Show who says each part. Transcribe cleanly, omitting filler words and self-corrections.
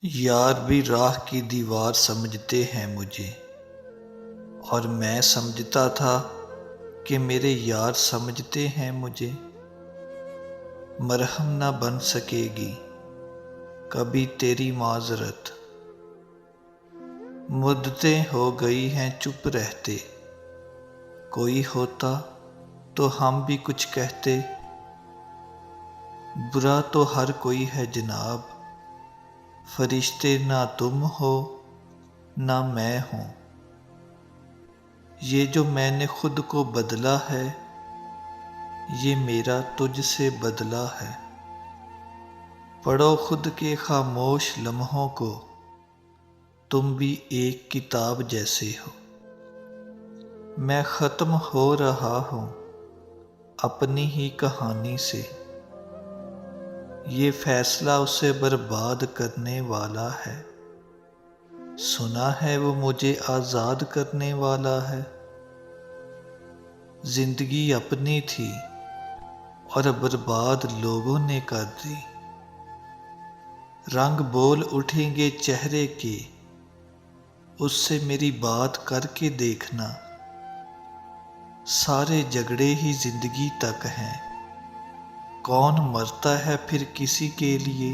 Speaker 1: यार भी राह की दीवार समझते हैं मुझे, और मैं समझता था कि मेरे यार समझते हैं मुझे। मरहम ना बन सकेगी कभी तेरी माजरत, मुद्दतें हो गई हैं चुप रहते। कोई होता तो हम भी कुछ कहते। बुरा तो हर कोई है जनाब, फरिश्ते ना तुम हो ना मैं हूँ। ये जो मैंने खुद को बदला है, ये मेरा तुझसे बदला है। पढ़ो खुद के खामोश लम्हों को, तुम भी एक किताब जैसे हो। मैं ख़त्म हो रहा हूँ अपनी ही कहानी से, ये फैसला उसे बर्बाद करने वाला है। सुना है वो मुझे आज़ाद करने वाला है। जिंदगी अपनी थी और बर्बाद लोगों ने कर दी। रंग बोल उठेंगे चेहरे के, उससे मेरी बात करके देखना। सारे झगड़े ही जिंदगी तक हैं, कौन मरता है फिर किसी के लिए।